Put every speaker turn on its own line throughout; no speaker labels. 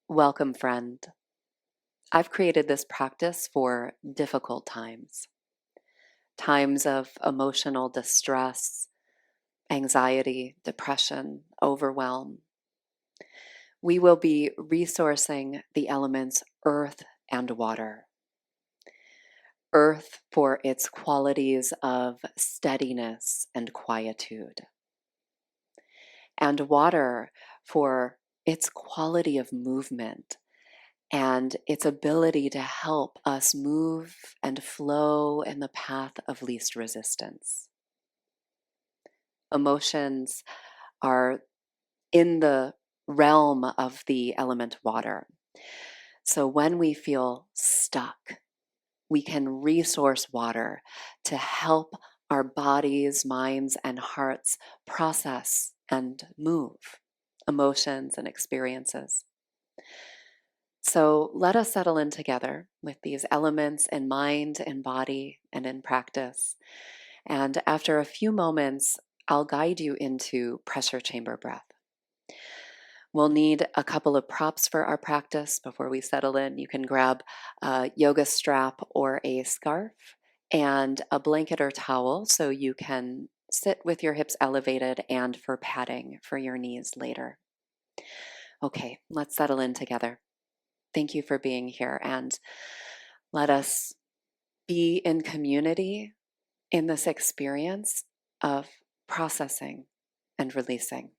Welcome, friend. I've created this practice for difficult times, times of emotional distress, anxiety, depression, overwhelm. We will be resourcing the elements earth and water. Earth for its qualities of steadiness and quietude, and water for its quality of movement and its ability to help us move and flow in the path of least resistance. Emotions are in the realm of the element water. So when we feel stuck, we can resource water to help our bodies, minds, and hearts process and move emotions and experiences. So let us settle in together with these elements in mind, in body, and in practice. And after a few moments, I'll guide you into pressure chamber breath. We'll need a couple of props for our practice before we settle in. You can grab a yoga strap or a scarf and a blanket or towel so you can sit with your hips elevated and for padding for your knees later. Okay, let's settle in together. Thank you for being here, and let us be in community in this experience of processing and releasing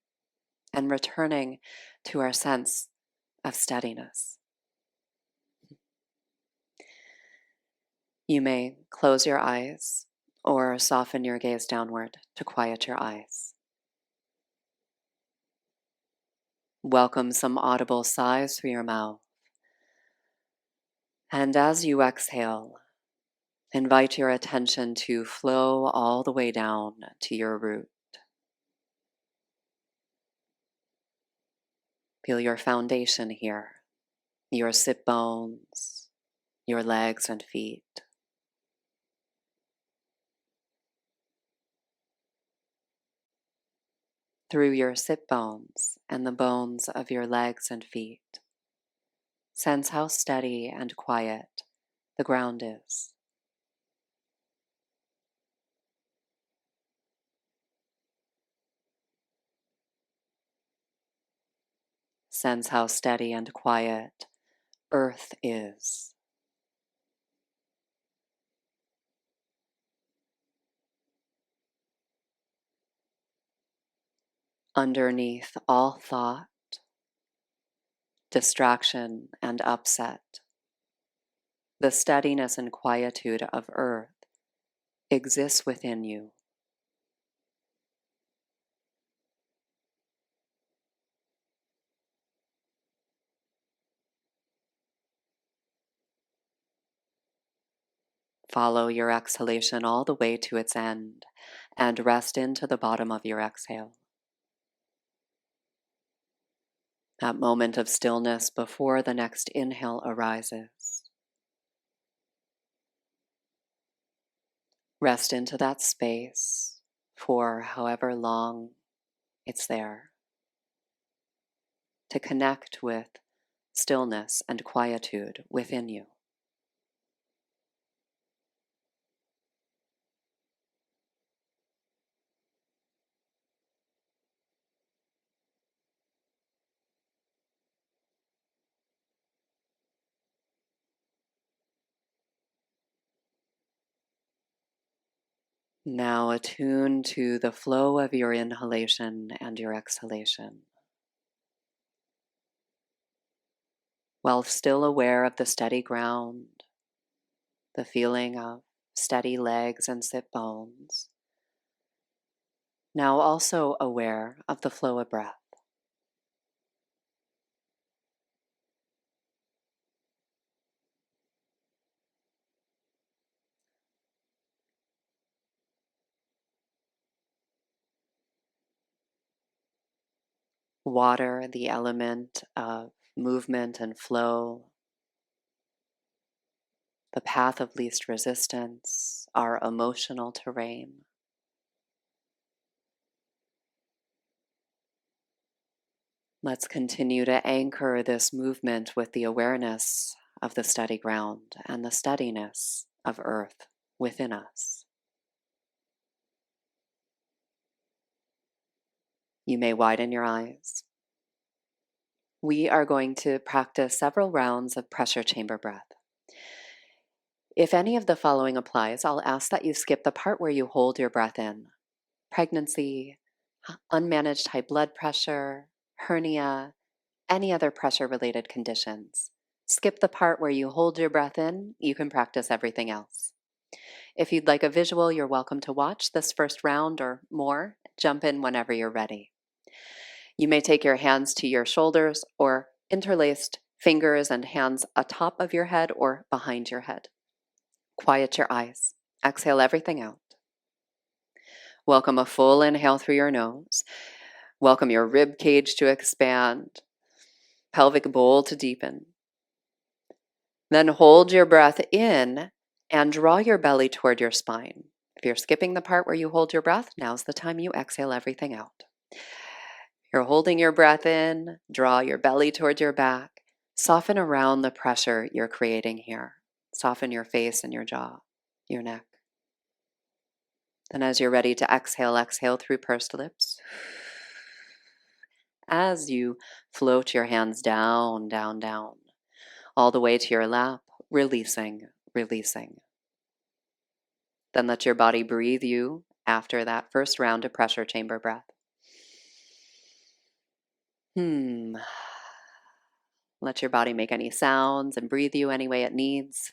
and returning to our sense of steadiness. You may close your eyes or soften your gaze downward to quiet your eyes. Welcome some audible sighs through your mouth. And as you exhale, invite your attention to flow all the way down to your root. Feel your foundation here, your sit bones, your legs and feet. Through your sit bones and the bones of your legs and feet, sense how steady and quiet the ground is. Sense how steady and quiet earth is. Underneath all thought, distraction, and upset, the steadiness and quietude of earth exists within you. Follow your exhalation all the way to its end and rest into the bottom of your exhale. That moment of stillness before the next inhale arises. Rest into that space for however long it's there, to connect with stillness and quietude within you. Now attune to the flow of your inhalation and your exhalation. While still aware of the steady ground, the feeling of steady legs and sit bones, now also aware of the flow of breath. Water, the element of movement and flow, the path of least resistance, our emotional terrain. Let's continue to anchor this movement with the awareness of the steady ground and the steadiness of earth within us. You may widen your eyes. We are going to practice several rounds of pressure chamber breath. If any of the following applies, I'll ask that you skip the part where you hold your breath in. Pregnancy, unmanaged high blood pressure, hernia, any other pressure-related conditions. Skip the part where you hold your breath in. You can practice everything else. If you'd like a visual, you're welcome to watch this first round or more. Jump in whenever you're ready. You may take your hands to your shoulders or interlaced fingers and hands atop of your head or behind your head. Quiet your eyes. Exhale everything out. Welcome a full inhale through your nose. Welcome your rib cage to expand, pelvic bowl to deepen. Then hold your breath in and draw your belly toward your spine. If you're skipping the part where you hold your breath, now's the time you exhale everything out. You're holding your breath in, draw your belly towards your back. Soften around the pressure you're creating here. Soften your face and your jaw, your neck. Then as you're ready to exhale, exhale through pursed lips. As you float your hands down, down, down, all the way to your lap, releasing, releasing. Then let your body breathe you after that first round of pressure chamber breath. Let your body make any sounds and breathe you any way it needs.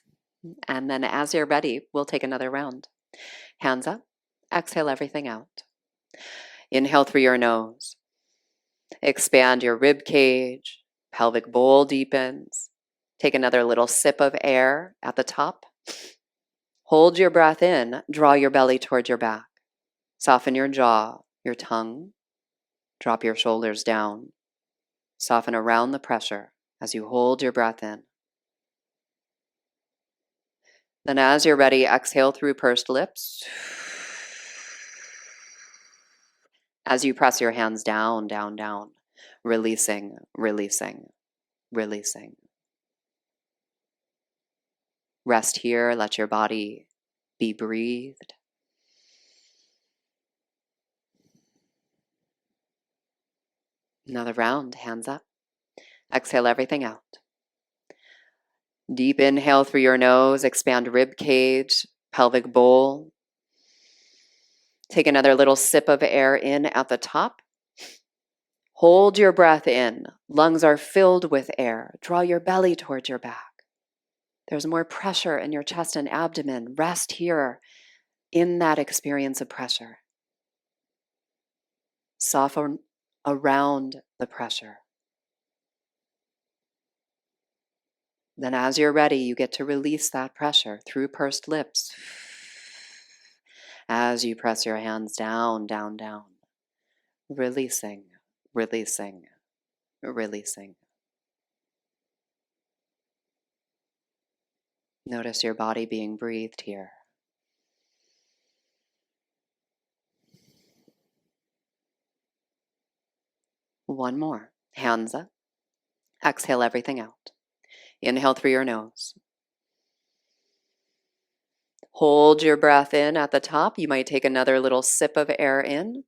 And then as you're ready, we'll take another round. Hands up, exhale everything out. Inhale through your nose. Expand your rib cage, pelvic bowl deepens. Take another little sip of air at the top. Hold your breath in, draw your belly toward your back. Soften your jaw, your tongue. Drop your shoulders down. Soften around the pressure as you hold your breath in. Then as you're ready, exhale through pursed lips. As you press your hands down, down, down, releasing, releasing, releasing. Rest here, let your body be breathed. Another round, hands up. Exhale everything out. Deep inhale through your nose, expand rib cage, pelvic bowl. Take another little sip of air in at the top. Hold your breath in. Lungs are filled with air. Draw your belly towards your back. There's more pressure in your chest and abdomen. Rest here in that experience of pressure. Soften around the pressure. Then as you're ready, you get to release that pressure through pursed lips. As you press your hands down, down, down. Releasing, releasing, releasing. Notice your body being breathed here. One more. Hands up. Exhale everything out. Inhale through your nose. Hold your breath in at the top. You might take another little sip of air in.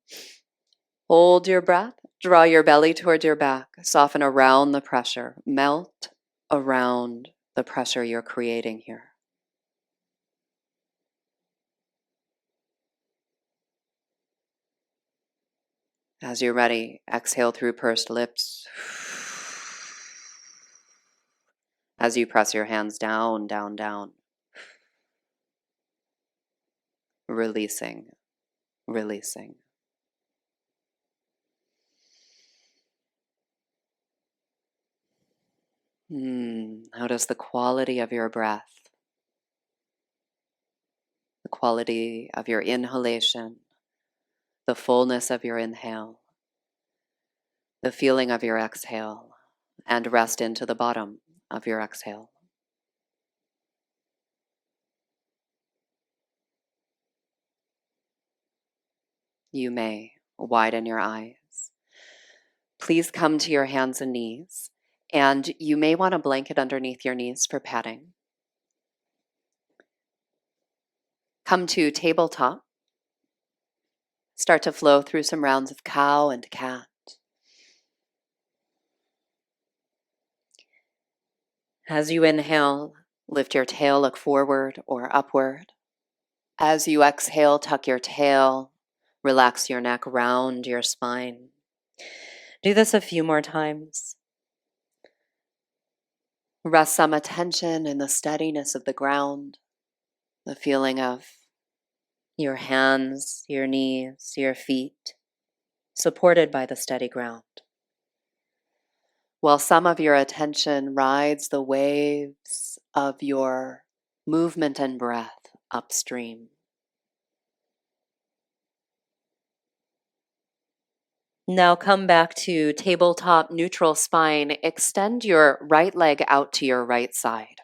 Hold your breath. Draw your belly towards your back. Soften around the pressure. Melt around the pressure you're creating here. As you're ready, exhale through pursed lips. As you press your hands down, down, down. Releasing, releasing. Notice the quality of your breath, the quality of your inhalation, the fullness of your inhale, the feeling of your exhale, and rest into the bottom of your exhale. you may widen your eyes. Please come to your hands and knees, and you may want a blanket underneath your knees for padding. Come to tabletop. Start to flow through some rounds of cow and cat. As you inhale, lift your tail, look forward or upward. As you exhale, tuck your tail, relax your neck, round your spine. Do this a few more times. Rest some attention in the steadiness of the ground, the feeling of your hands, your knees, your feet, supported by the steady ground. While some of your attention rides the waves of your movement and breath upstream. Now come back to tabletop neutral spine. Extend your right leg out to your right side.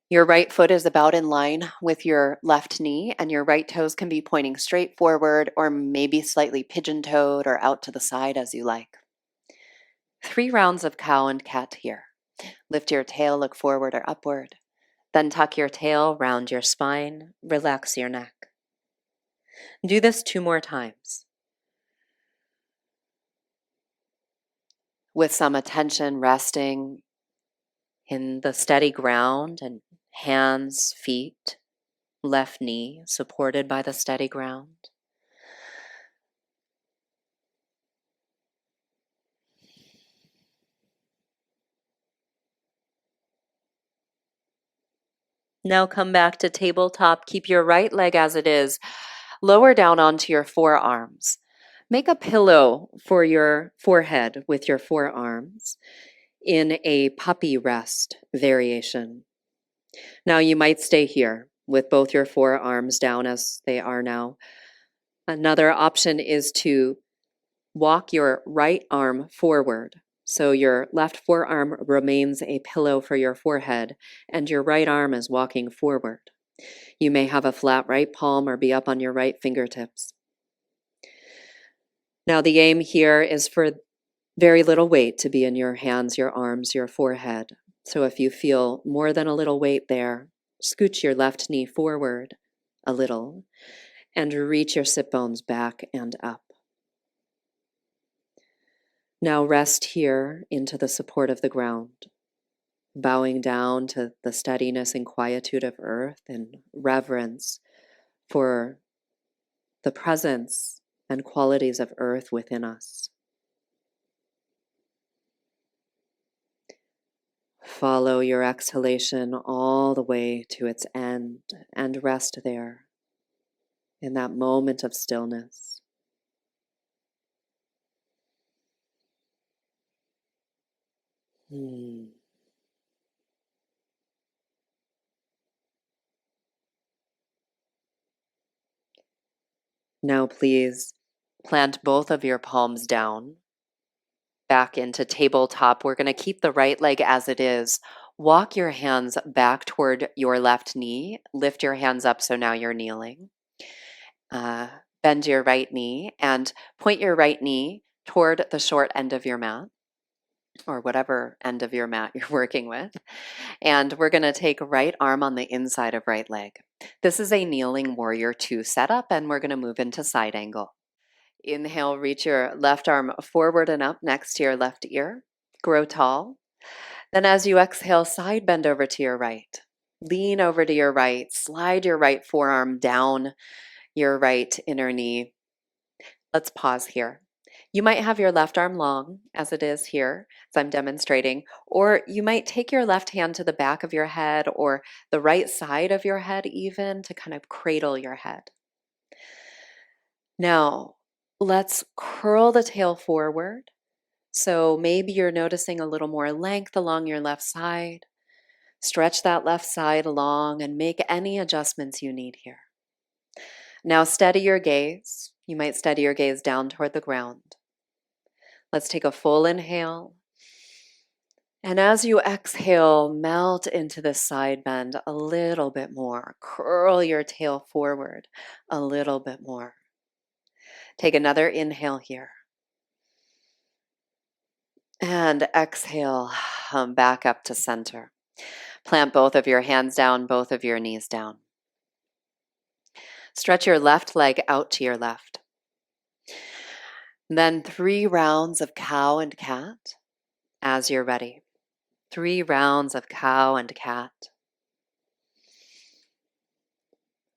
Your right foot is about in line with your left knee, and your right toes can be pointing straight forward or maybe slightly pigeon-toed or out to the side as you like. 3 rounds of cow and cat here. Lift your tail, look forward or upward. Then tuck your tail, round your spine, relax your neck. Do this 2 more times. With some attention resting in the steady ground and hands, feet, left knee supported by the steady ground. Now come back to tabletop. Keep your right leg as it is. Lower down onto your forearms. Make a pillow for your forehead with your forearms in a puppy rest variation. Now you might stay here with both your forearms down as they are now. Another option is to walk your right arm forward. So your left forearm remains a pillow for your forehead, and your right arm is walking forward. You may have a flat right palm or be up on your right fingertips. Now the aim here is for very little weight to be in your hands, your arms, your forehead. So if you feel more than a little weight there, scooch your left knee forward a little and reach your sit bones back and up. Now rest here into the support of the ground, bowing down to the steadiness and quietude of earth and reverence for the presence and qualities of earth within us. Follow your exhalation all the way to its end and rest there in that moment of stillness. Now please plant both of your palms down, back into tabletop. We're going to keep the right leg as it is. Walk your hands back toward your left knee. Lift your hands up so now you're kneeling. Bend your right knee and point your right knee toward the short end of your mat, or whatever end of your mat you're working with. And we're going to take right arm on the inside of right leg. This is a kneeling warrior 2 setup, and we're going to move into side angle. Inhale, reach your left arm forward and up next to your left ear. Grow tall. Then as you exhale, side bend over to your right. Lean over to your right. Slide your right forearm down your right inner knee. Let's pause here. You might have your left arm long, as it is here, as I'm demonstrating, or you might take your left hand to the back of your head or the right side of your head even to kind of cradle your head. Now, let's curl the tail forward. So maybe you're noticing a little more length along your left side. Stretch that left side along and make any adjustments you need here. Now steady your gaze. You might steady your gaze down toward the ground. Let's take a full inhale. And as you exhale, melt into the side bend a little bit more. Curl your tail forward a little bit more. Take another inhale here. And exhale, back up to center. Plant both of your hands down, both of your knees down. Stretch your left leg out to your left. Then 3 rounds of cow and cat as you're ready. 3 rounds of cow and cat.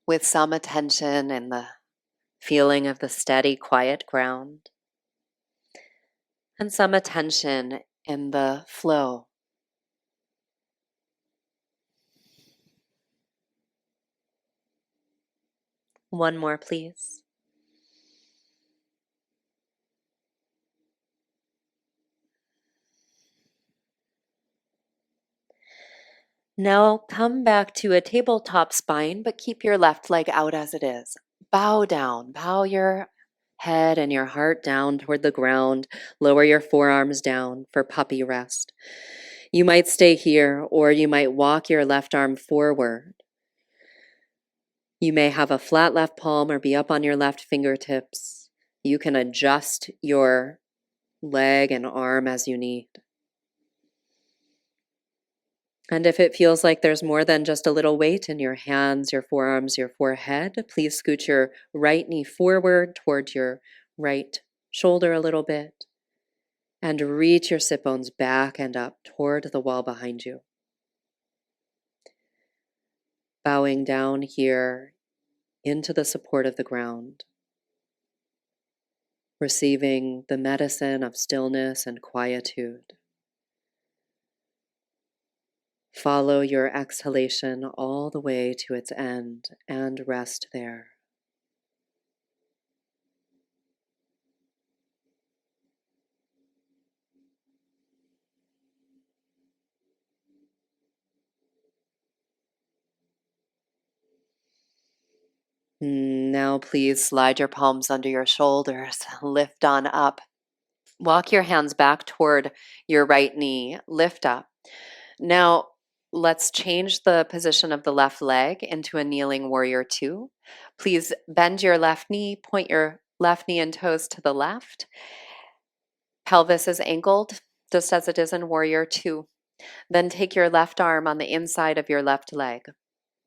With some attention in the feeling of the steady, quiet ground. And some attention in the flow. One more, please. Now come back to a tabletop spine, but keep your left leg out as it is. Bow down, bow your head and your heart down toward the ground. Lower your forearms down for puppy rest. You might stay here, or you might walk your left arm forward. You may have a flat left palm or be up on your left fingertips. You can adjust your leg and arm as you need. And if it feels like there's more than just a little weight in your hands, your forearms, your forehead, please scoot your right knee forward towards your right shoulder a little bit and reach your sit bones back and up toward the wall behind you. Bowing down here into the support of the ground, receiving the medicine of stillness and quietude. Follow your exhalation all the way to its end and rest there. Now please slide your palms under your shoulders, lift on up. Walk your hands back toward your right knee, lift up. Now let's change the position of the left leg into a kneeling warrior 2. Please bend your left knee, point your left knee and toes to the left. Pelvis is angled, just as it is in warrior 2. Then take your left arm on the inside of your left leg.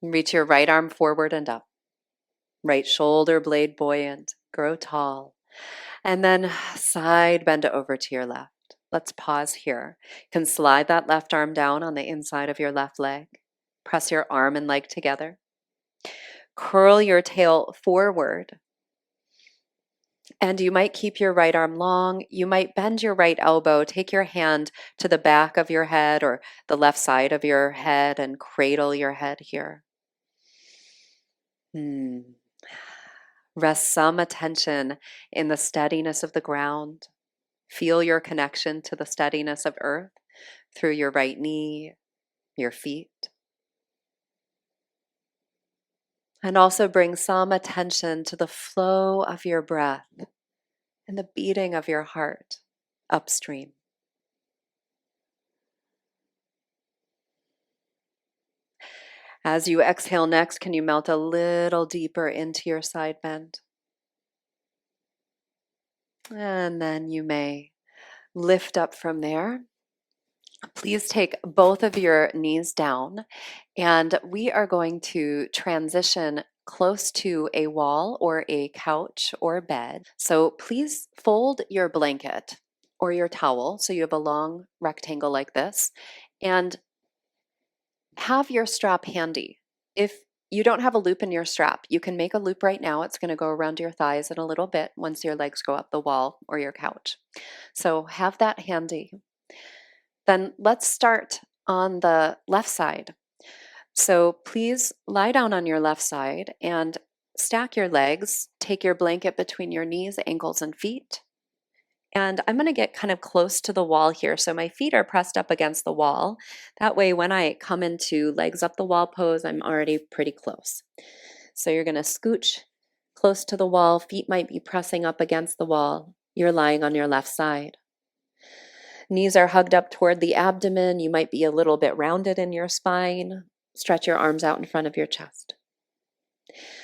Reach your right arm forward and up. Right shoulder blade buoyant, grow tall. And then side bend over to your left. Let's pause here. You can slide that left arm down on the inside of your left leg. Press your arm and leg together. Curl your tail forward. And you might keep your right arm long. You might bend your right elbow. Take your hand to the back of your head or the left side of your head and cradle your head here. Rest some attention in the steadiness of the ground. Feel your connection to the steadiness of earth through your right knee, your feet. And also bring some attention to the flow of your breath and the beating of your heart upstream. As you exhale next, can you melt a little deeper into your side bend? And then you may lift up from there. Please take both of your knees down, and we are going to transition close to a wall or a couch or bed. So please fold your blanket or your towel so you have a long rectangle like this, and have your strap handy. If you don't have a loop in your strap, you can make a loop right now. It's going to go around your thighs in a little bit once your legs go up the wall or your couch. So have that handy. Then let's start on the left side. So please lie down on your left side and stack your legs. Take your blanket between your knees, ankles, and feet. And I'm going to get kind of close to the wall here. So my feet are pressed up against the wall. That way, when I come into legs up the wall pose, I'm already pretty close. So you're going to scooch close to the wall. Feet might be pressing up against the wall. You're lying on your left side. Knees are hugged up toward the abdomen. You might be a little bit rounded in your spine. Stretch your arms out in front of your chest.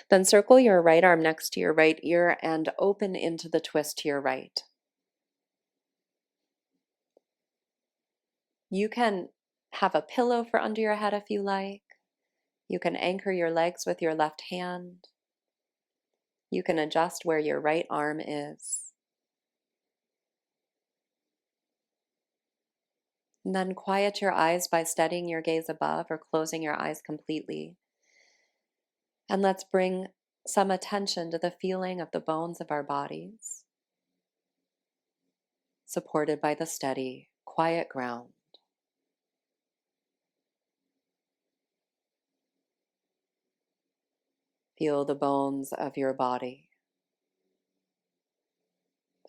Then circle your right arm next to your right ear and open into the twist to your right. You can have a pillow for under your head if you like. You can anchor your legs with your left hand. You can adjust where your right arm is. And then quiet your eyes by steadying your gaze above or closing your eyes completely. And let's bring some attention to the feeling of the bones of our bodies, supported by the steady, quiet ground. Feel the bones of your body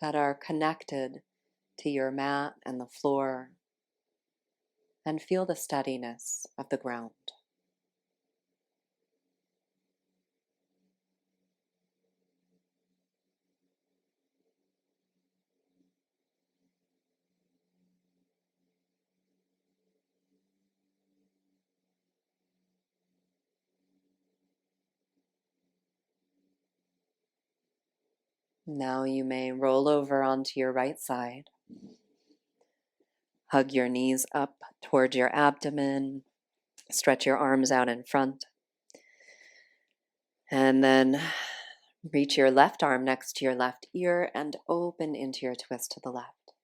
that are connected to your mat and the floor, and feel the steadiness of the ground. Now you may roll over onto your right side. Hug your knees up towards your abdomen. Stretch your arms out in front. And then reach your left arm next to your left ear and open into your twist to the left.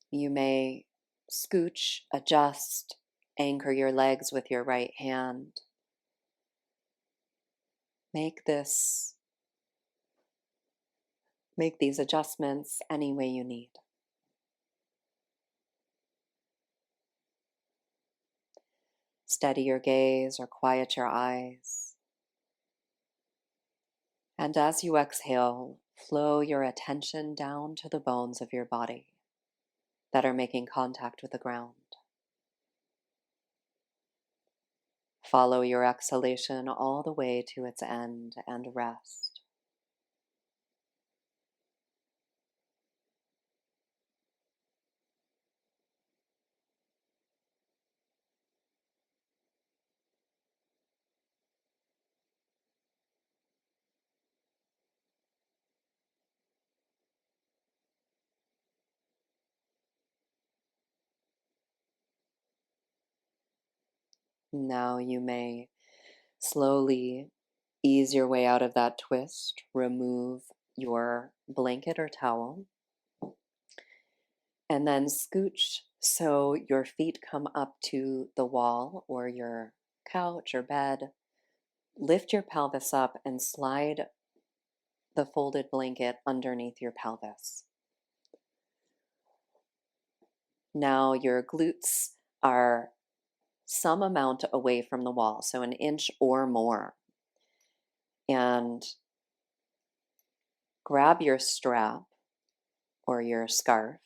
You may scooch, adjust, anchor your legs with your right hand. Make these adjustments any way you need. Steady your gaze or quiet your eyes. And as you exhale, flow your attention down to the bones of your body that are making contact with the ground. Follow your exhalation all the way to its end and rest. Now you may slowly ease your way out of that twist. Remove your blanket or towel. And then scooch so your feet come up to the wall or your couch or bed. Lift your pelvis up and slide the folded blanket underneath your pelvis. Now your glutes are some amount away from the wall, so an inch or more. And grab your strap or your scarf.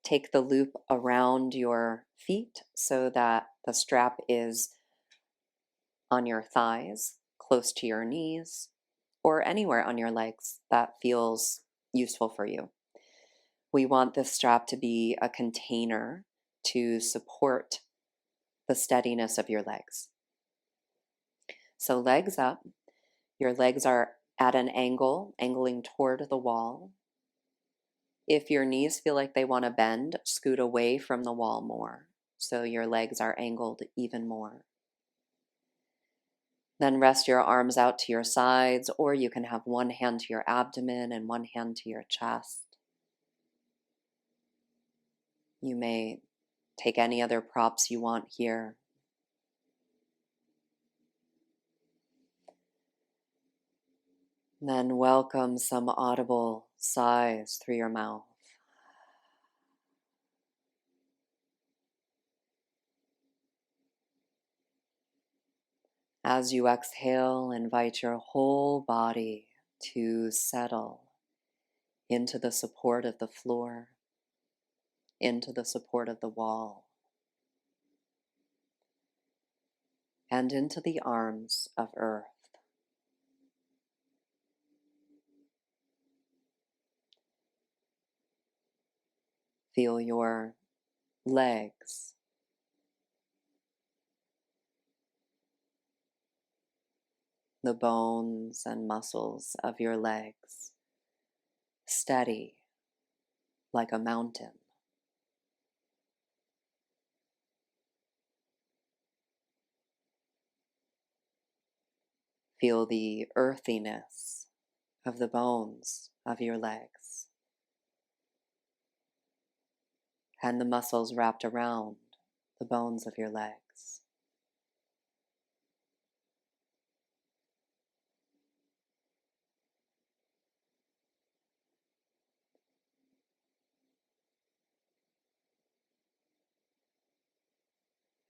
Take the loop around your feet so that the strap is on your thighs, close to your knees, or anywhere on your legs that feels useful for you. We want this strap to be a container to support the steadiness of your legs. So legs up, your legs are at an angle, angling toward the wall. If your knees feel like they want to bend, scoot away from the wall more, so your legs are angled even more. Then rest your arms out to your sides, or you can have one hand to your abdomen and one hand to your chest. You may take any other props you want here. Then welcome some audible sighs through your mouth. As you exhale, invite your whole body to settle into the support of the floor, into the support of the wall, and into the arms of earth. Feel your legs the bones and muscles of your legs steady like a mountain. Feel the earthiness of the bones of your legs and the muscles wrapped around the bones of your legs.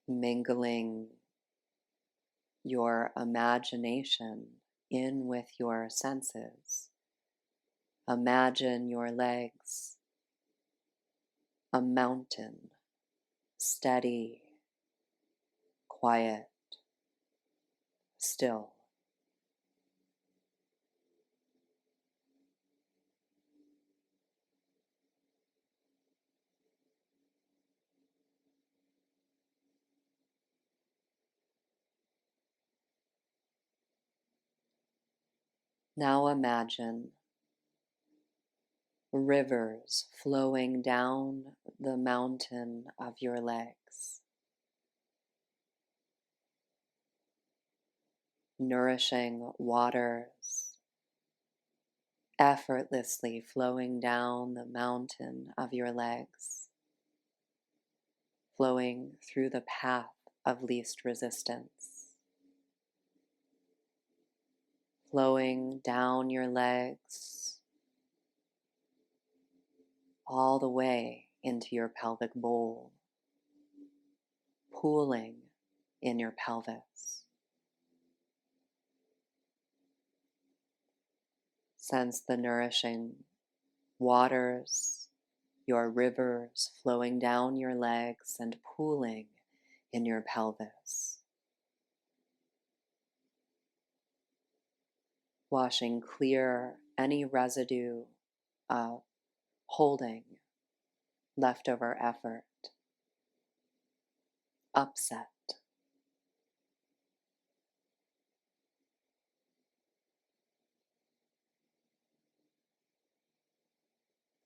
Mingling your imagination in with your senses. Imagine your legs a mountain, steady, quiet, still. Now imagine rivers flowing down the mountain of your legs, nourishing waters effortlessly flowing down the mountain of your legs, flowing through the path of least resistance, flowing down your legs all the way into your pelvic bowl, pooling in your pelvis. Sense the nourishing waters, your rivers flowing down your legs and pooling in your pelvis, washing clear any residue of holding, leftover effort, upset.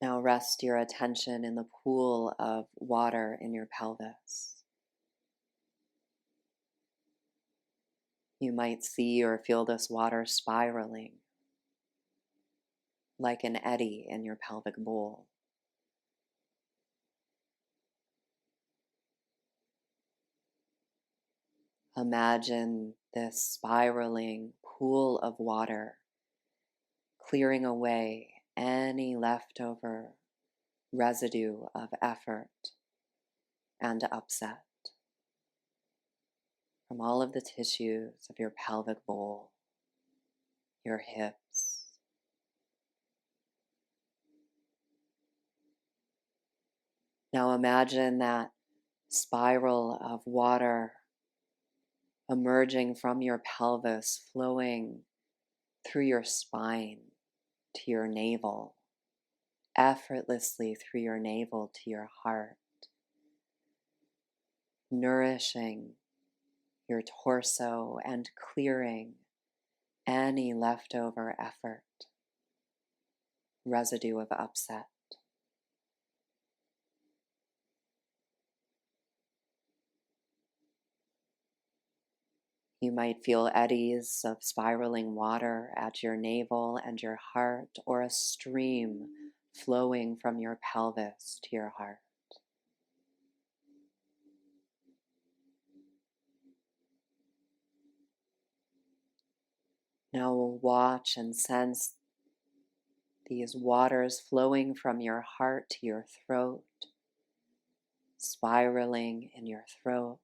Now rest your attention in the pool of water in your pelvis. You might see or feel this water spiraling like an eddy in your pelvic bowl. Imagine this spiraling pool of water clearing away any leftover residue of effort and upset from all of the tissues of your pelvic bowl, your hips. Now imagine that spiral of water emerging from your pelvis, flowing through your spine to your navel, effortlessly through your navel to your heart, nourishing your torso and clearing any leftover effort, residue of upset. You might feel eddies of spiraling water at your navel and your heart, or a stream flowing from your pelvis to your heart. Now we'll watch and sense these waters flowing from your heart to your throat, spiraling in your throat,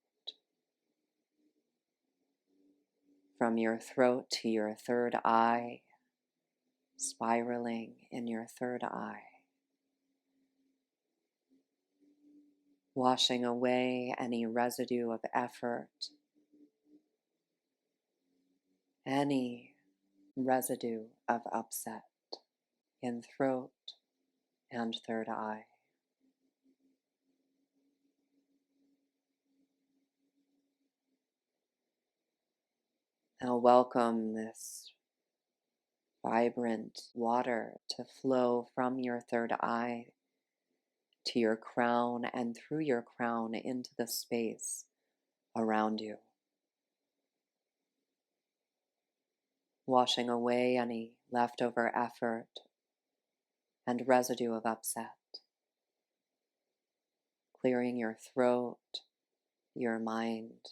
from your throat to your third eye, spiraling in your third eye, washing away any residue of effort, any residue of upset in throat and third eye. Now welcome this vibrant water to flow from your third eye to your crown and through your crown into the space around you, washing away any leftover effort and residue of upset, clearing your throat, your mind.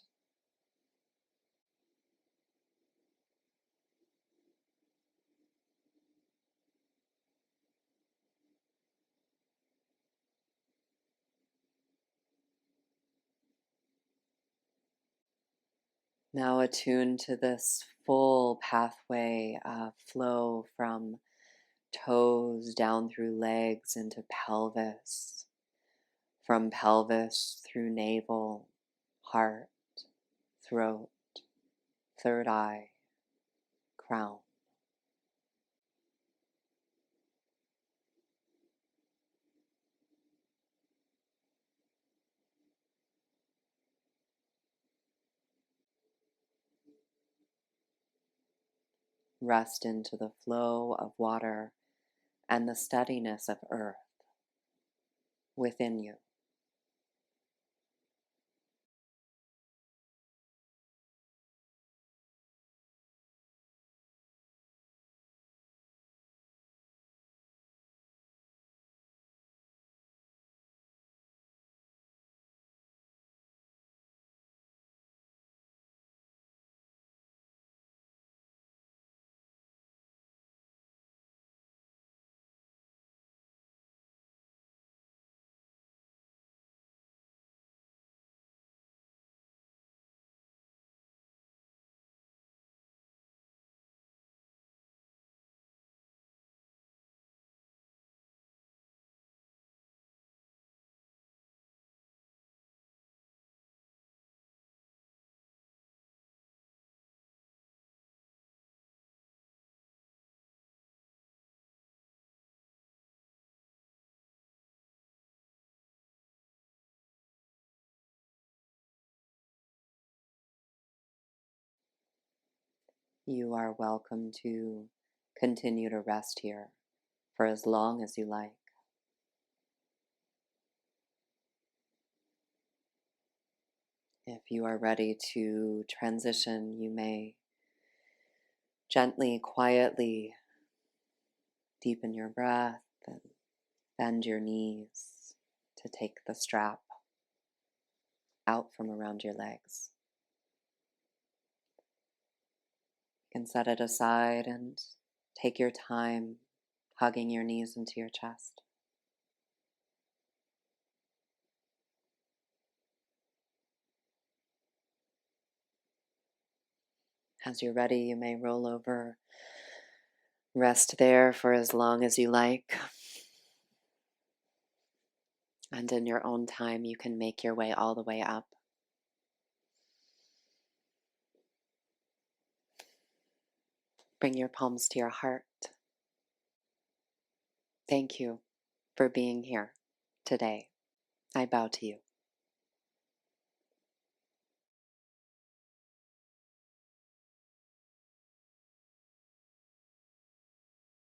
Now attune to this full pathway of flow from toes down through legs into pelvis, from pelvis through navel, heart, throat, third eye, crown. Rest into the flow of water and the steadiness of earth within you. You are welcome to continue to rest here for as long as you like. If you are ready to transition, you may gently, quietly deepen your breath and bend your knees to take the strap out from around your legs. You can set it aside and take your time hugging your knees into your chest. As you're ready, you may roll over, rest there for as long as you like. And in your own time, you can make your way all the way up. Bring your palms to your heart. Thank you for being here today. I bow to you.